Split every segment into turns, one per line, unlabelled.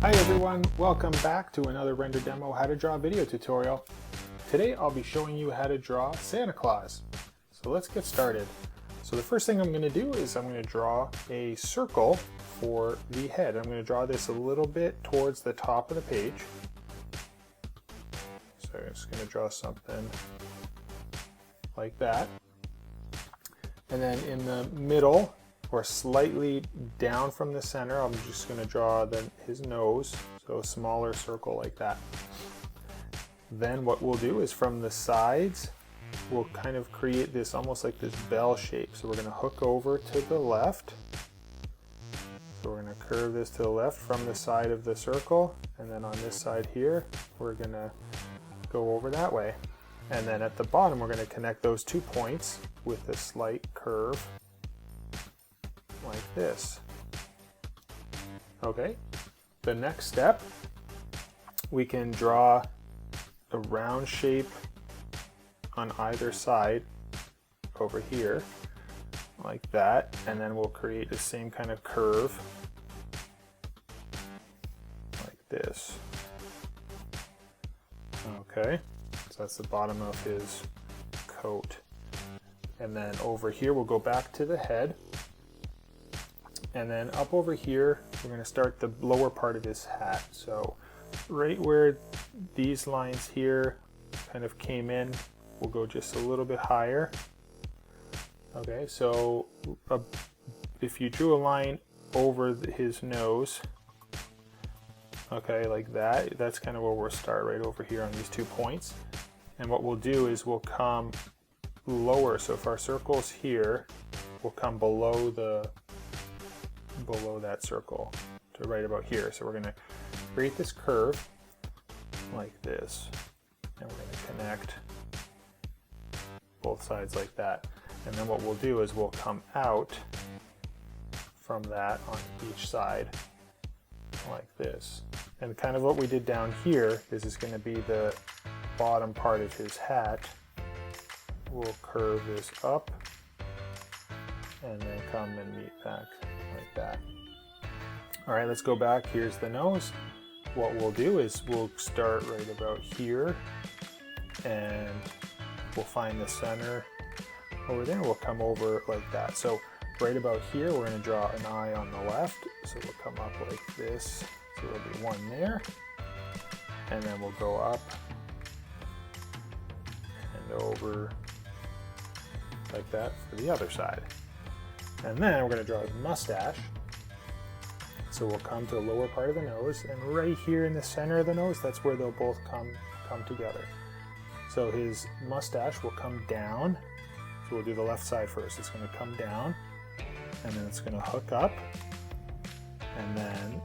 Hi everyone, welcome back to another render demo how to draw video tutorial. Today I'll be showing you how to draw Santa Claus. So let's get started. So the first thing I'm going to do is I'm going to draw a circle for the head. I'm going to draw this a little bit towards the top of the page. So I'm just going to draw something like that. And then in the middle, or slightly down from the center, I'm just going to draw his nose, so a smaller circle like that. Then what we'll do is from the sides, we'll kind of create this almost like this bell shape. So we're going to hook over to the left. So we're going to curve this to the left from the side of the circle, and then on this side here, we're going to go over that way. And then at the bottom, we're going to connect those 2 points with a slight curve like this. Okay, the next step, we can draw a round shape on either side over here like that, and then we'll create the same kind of curve like this. Okay, so that's the bottom of his coat. And then over here we'll go back to the head. And then up over here, we're going to start the lower part of his hat. So right where these lines here kind of came in, we'll go just a little bit higher. Okay, so if you drew a line over his nose, okay, like that, that's kind of where we'll start, right over here on these 2 points. And what we'll do is we'll come lower. So if our circle's here, we'll come below that circle to right about here. So we're going to create this curve like this, and we're going to connect both sides like that. And then what we'll do is we'll come out from that on each side like this. And kind of what we did down here is going to be the bottom part of his hat. We'll curve this up and then come and meet back like that. All right, let's go back. Here's the nose. What we'll do is we'll start right about here, and we'll find the center over there. We'll come over like that. So right about here, we're going to draw an eye on the left. So we'll come up like this. So there'll be one there, and then we'll go up and over like that for the other side. And then we're going to draw his mustache. So we'll come to the lower part of the nose, and right here in the center of the nose, that's where they'll both come together. So his mustache will come down. So we'll do the left side first. It's going to come down, and then it's going to hook up, and then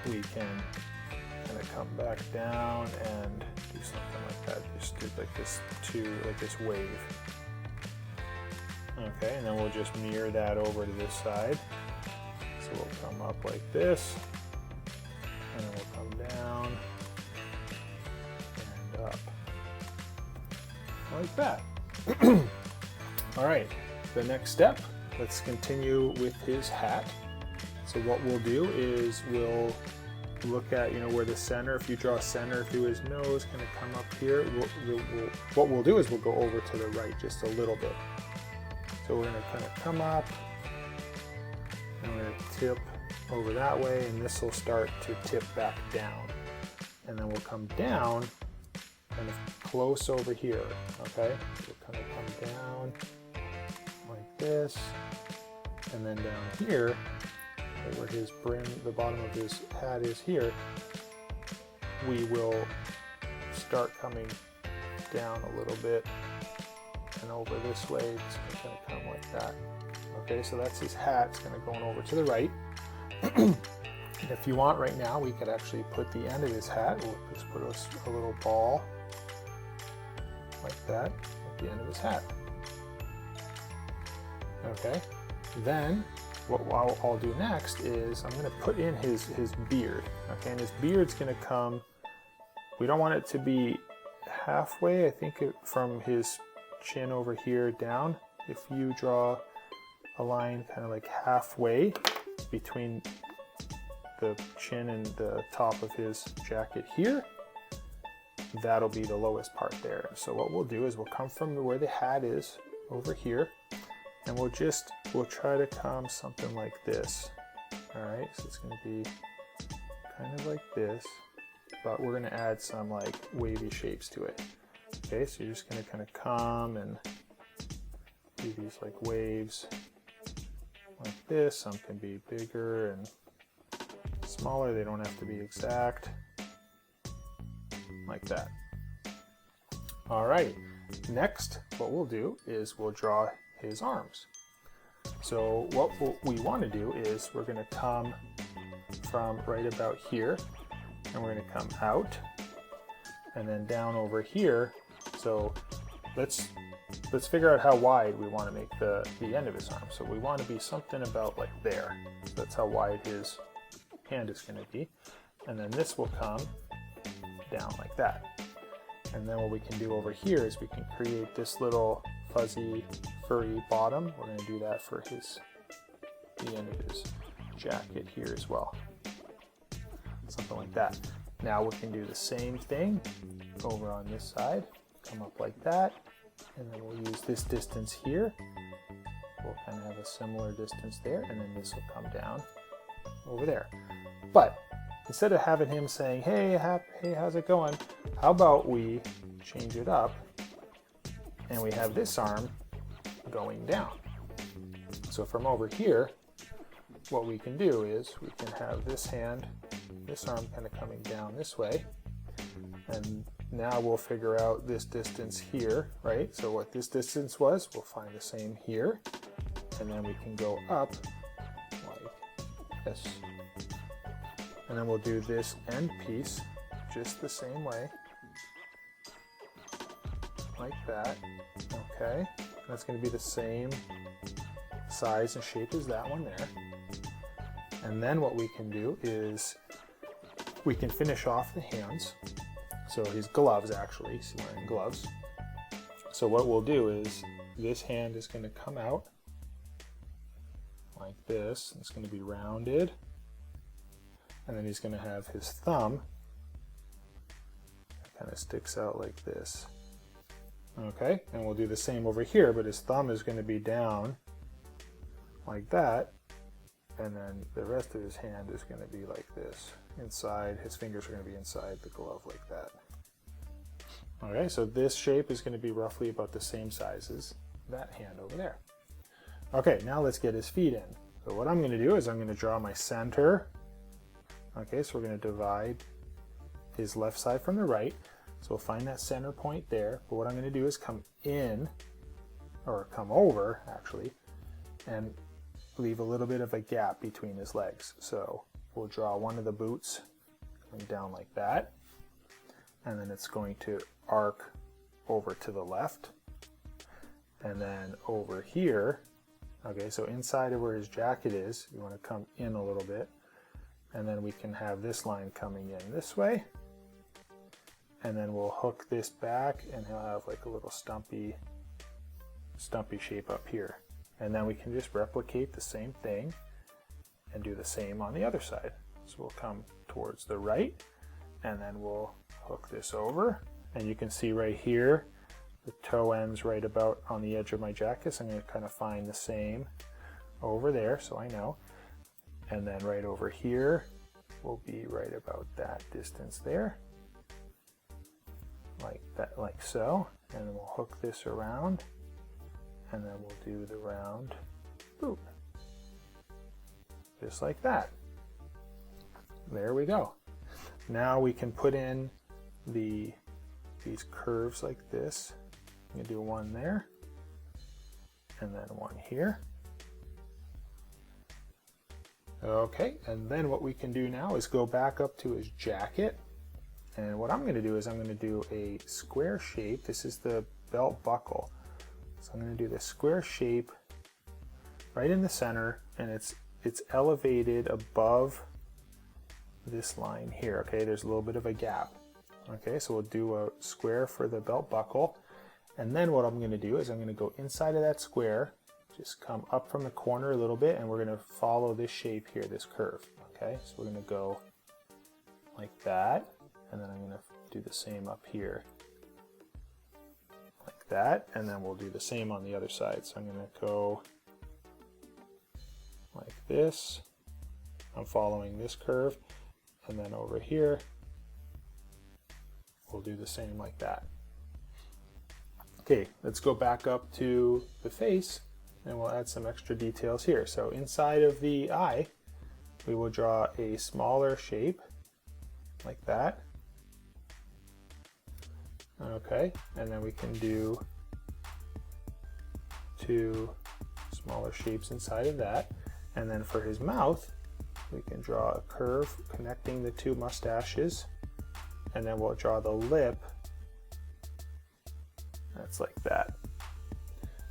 we can kind of come back down and do something like that. Just do like this wave. Okay, and then we'll just mirror that over to this side. So we'll come up like this, and then we'll come down and up like that. All right, the next step, let's continue with his hat. So what we'll do is we'll look at, where the center, if you draw a center through his nose, kind of come up here. What we'll do is we'll go over to the right just a little bit. So we're going to kind of come up, and we're going to tip over that way, and this will start to tip back down. And then we'll come down kind of close over here, okay? So we'll kind of come down like this, and then down here, where his brim, the bottom of his hat is here, we will start coming down a little bit and over this way. It's going to come like that. Okay, so that's his hat. It's going to go over to the right. If you want right now, we could actually put the end of his hat. We'll just put a little ball like that at the end of his hat. Okay, then what I'll do next is I'm going to put in his beard. Okay, and his beard's going to come, we don't want it to be halfway. I think from his chin over here down, if you draw a line kind of like halfway between the chin and the top of his jacket here, that'll be the lowest part there. So what we'll do is we'll come from where the hat is over here, and we'll try to come something like this. All right, so it's going to be kind of like this, but we're going to add some like wavy shapes to it. Okay, so you're just going to kind of come and do these like waves like this. Some can be bigger and smaller, they don't have to be exact, like that. All right, next what we'll do is we'll draw his arms. So what we want to do is we're going to come from right about here, and we're going to come out and then down over here. So let's figure out how wide we want to make the end of his arm. So we want to be something about like there. That's how wide his hand is going to be. And then this will come down like that. And then what we can do over here is we can create this little fuzzy furry bottom. We're going to do that for the end of his jacket here as well. Something like that. Now we can do the same thing over on this side. Come up like that. And then we'll use this distance here. We'll kind of have a similar distance there, and then this will come down over there. But instead of having him saying, hey, how's it going? How about we change it up and we have this arm going down. So from over here, what we can do is we can have this arm kind of coming down this way. And now we'll figure out this distance here, right? So what this distance was, we'll find the same here. And then we can go up like this. And then we'll do this end piece just the same way. Like that. Okay. That's going to be the same size and shape as that one there. And then what we can do is we can finish off the hands. So his gloves, actually, he's wearing gloves. So what we'll do is this hand is going to come out like this. It's going to be rounded. And then he's going to have his thumb kind of sticks out like this. Okay, and we'll do the same over here, but his thumb is going to be down like that. And then the rest of his hand is going to be like this. Inside, his fingers are going to be inside the glove like that. Okay, so this shape is going to be roughly about the same size as that hand over there. Okay, now let's get his feet in. So what I'm going to do is I'm going to draw my center. Okay, so we're going to divide his left side from the right. So we'll find that center point there. But what I'm going to do is come in, or come over actually, and leave a little bit of a gap between his legs. So we'll draw one of the boots going down like that, and then it's going to arc over to the left, and then over here, okay, so inside of where his jacket is, you want to come in a little bit, and then we can have this line coming in this way, and then we'll hook this back, and he'll have like a little stumpy shape up here. And then we can just replicate the same thing and do the same on the other side. So we'll come towards the right, and then we'll hook this over. And you can see right here, the toe ends right about on the edge of my jacket. So I'm going to kind of find the same over there, so I know. And then right over here will be right about that distance there. Like that, like so. And then we'll hook this around. And then we'll do the round boot. Just like that. There we go. Now we can put in these curves like this. I'm going to do one there, and then one here. Okay, and then what we can do now is go back up to his jacket. And what I'm going to do is I'm going to do a square shape. This is the belt buckle. So I'm going to do this square shape right in the center, and it's elevated above this line here. Okay, there's a little bit of a gap. Okay, so we'll do a square for the belt buckle, and then what I'm going to do is I'm going to go inside of that square, just come up from the corner a little bit, and we're going to follow this shape here, this curve. Okay, so we're going to go like that, and then I'm going to do the same up here like that, and then we'll do the same on the other side. So I'm going to go like this. I'm following this curve, and then over here we'll do the same like that. Okay, let's go back up to the face, and we'll add some extra details here. So inside of the eye, we will draw a smaller shape like that. Okay, and then we can do two smaller shapes inside of that. And then for his mouth, we can draw a curve connecting the two mustaches, and then we'll draw the lip. That's like that.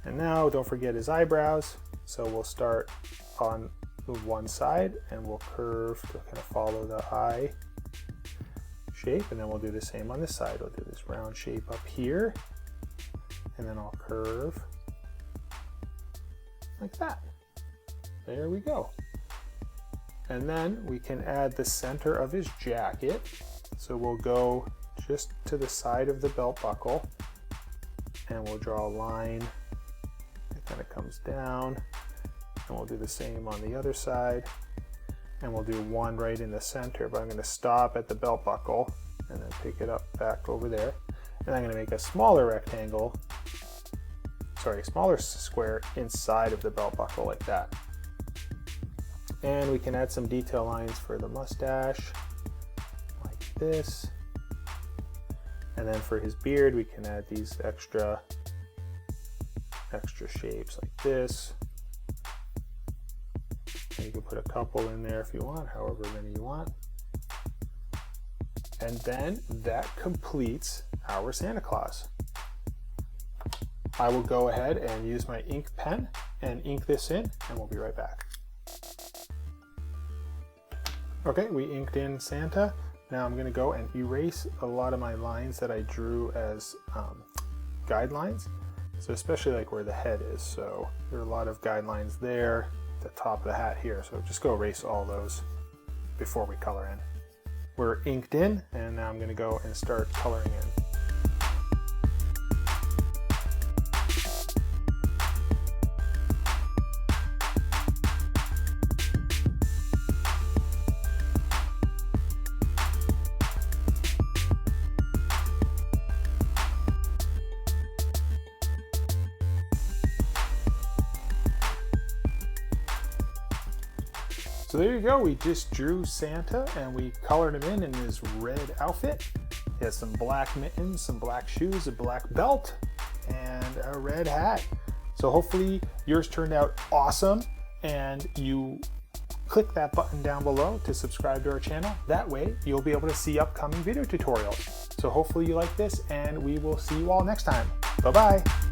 And now don't forget his eyebrows. So we'll start on the one side, and we'll curve to kind of follow the eye shape, and then we'll do the same on this side. We'll do this round shape up here, and then I'll curve like that. There we go. And then we can add the center of his jacket. So we'll go just to the side of the belt buckle, and we'll draw a line that kind of comes down, and we'll do the same on the other side, and we'll do one right in the center, but I'm going to stop at the belt buckle and then pick it up back over there, and I'm going to make a smaller rectangle, sorry, smaller square inside of the belt buckle like that. And we can add some detail lines for the mustache like this. And then for his beard, we can add these extra shapes like this. And you can put a couple in there if you want, however many you want. And then that completes our Santa Claus. I will go ahead and use my ink pen and ink this in, and we'll be right back. Okay, we inked in Santa. Now I'm going to go and erase a lot of my lines that I drew as guidelines. So especially like where the head is. So there are a lot of guidelines there, the top of the hat here. So just go erase all those before we color in. We're inked in, and now I'm going to go and start coloring in. So there you go, we just drew Santa and we colored him in his red outfit. He has some black mittens, some black shoes, a black belt, and a red hat. So hopefully yours turned out awesome, and you click that button down below to subscribe to our channel. That way you'll be able to see upcoming video tutorials. So hopefully you like this, and we will see you all next time. Bye-bye.